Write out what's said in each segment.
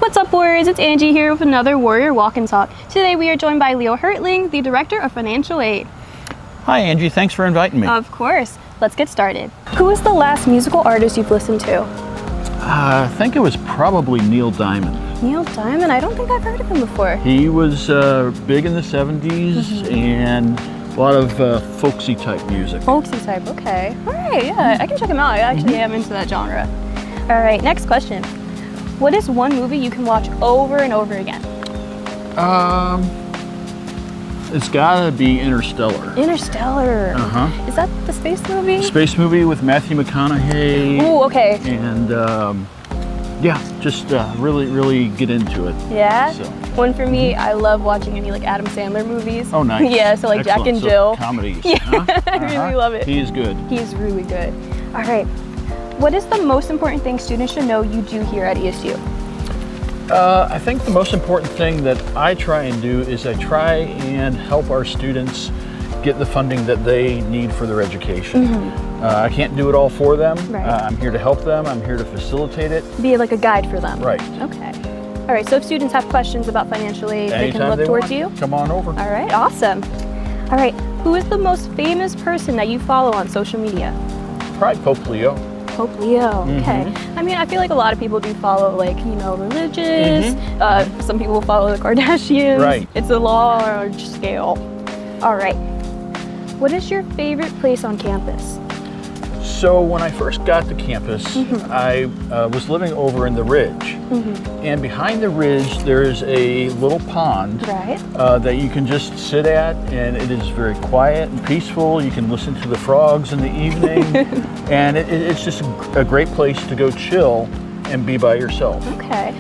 What's up, Warriors? It's Angie here with another Warrior Walk and Talk. Today we are joined by Leo Hertling, the Director of Financial Aid. Hi Angie, thanks for inviting me. Of course. Let's get started. Who was the last musical artist you've listened to? I think it was probably Neil Diamond. Neil Diamond? I don't think I've heard of him before. He was big in the 70s and a lot of folksy type music. Folksy type, okay. All right, yeah, I can check him out. I actually am into that genre. All right, next question. What is one movie you can watch over and over again? It's gotta be Interstellar. Interstellar. Uh-huh. Is that the space movie? Space movie with Matthew McConaughey. Ooh, okay. And yeah, just really get into it. Yeah? So. One for me, I love watching any like Adam Sandler movies. Oh, nice. Yeah, so like Excellent. Jack and So Jill. comedies. Yeah, huh? I really love it. He is good. He's really good. All right. What is the most important thing students should know you do here at ESU? I think the most important thing that I try and do is I try and help our students get the funding that they need for their education. I can't do it all for them. Right. I'm here to help them. I'm here to facilitate it. Be like a guide for them. Right. Okay. All right, so if students have questions about financial aid, they can look towards you? Come on over. All right, awesome. All right, who is the most famous person that you follow on social media? Probably Pope Leo. Pope Leo, okay. I mean, I feel like a lot of people do follow like, you know, religious. Some people will follow the Kardashians. Right. It's a large scale. All right. What is your favorite place on campus? So when I first got to campus, I was living over in the Ridge. And behind the Ridge, there's a little pond that you can just sit at, and it is very quiet and peaceful. You can listen to the frogs in the evening, and it's just a great place to go chill and be by yourself. Okay.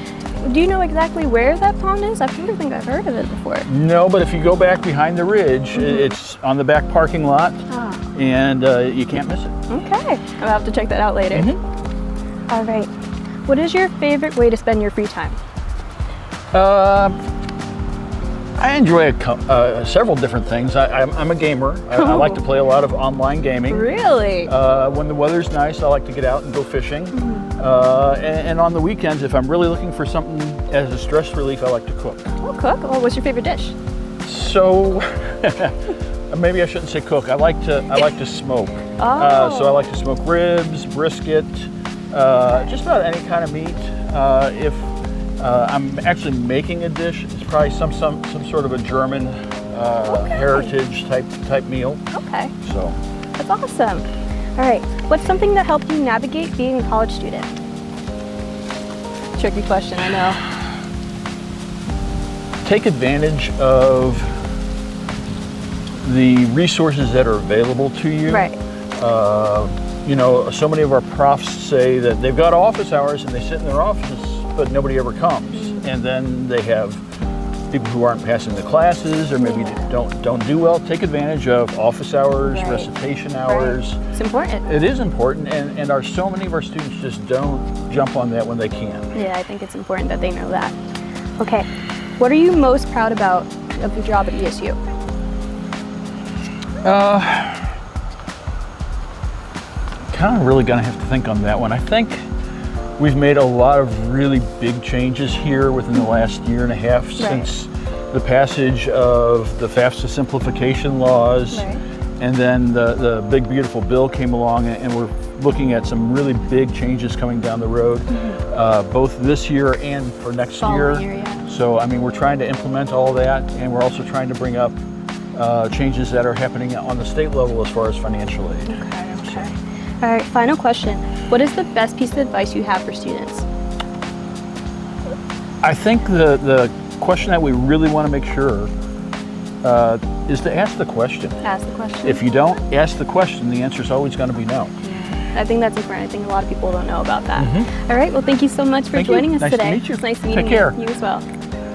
Do you know exactly where that pond is? I don't think I've heard of it before. No, but if you go back behind the Ridge, it's on the back parking lot, and you can't miss it. Okay, I'll have to check that out later. All right. What is your favorite way to spend your free time? I enjoy several different things. I'm a gamer. I like to play a lot of online gaming. Really? When the weather's nice, I like to get out and go fishing. And on the weekends, if I'm really looking for something as a stress relief, I like to cook. Oh, cook? Oh, what's your favorite dish? So, maybe I shouldn't say cook. I like to smoke. So I like to smoke ribs, brisket, just about any kind of meat. If I'm actually making a dish, it's probably some sort of a German heritage type meal. Okay. So. That's awesome. All right. What's something that helped you navigate being a college student? Tricky question, I know. Take advantage of the resources that are available to you. Right. You know, so many of our profs say that they've got office hours and they sit in their office, but nobody ever comes. And then they have people who aren't passing the classes or maybe don't do well. Take advantage of office hours, recitation hours. It's important. It is important, and so many of our students just don't jump on that when they can. Yeah, I think it's important that they know that. Okay, what are you most proud about of your job at ESU? Kind of really gonna have to think on that one. I think we've made a lot of really big changes here within the last year and a half since the passage of the FAFSA simplification laws, and then the big beautiful bill came along, and we're looking at some really big changes coming down the road, both this year and for next year. So I mean, we're trying to implement all that, and we're also trying to bring up changes that are happening on the state level as far as financial aid. Okay. All right, final question. What is the best piece of advice you have for students? I think the question that we really want to make sure is to ask the question. Ask the question. If you don't ask the question, the answer is always going to be no. Yeah, I think that's important. I think a lot of people don't know about that. All right, well, thank you so much for joining us today. Nice to meet you. It's nice meeting you. Take care. You as well.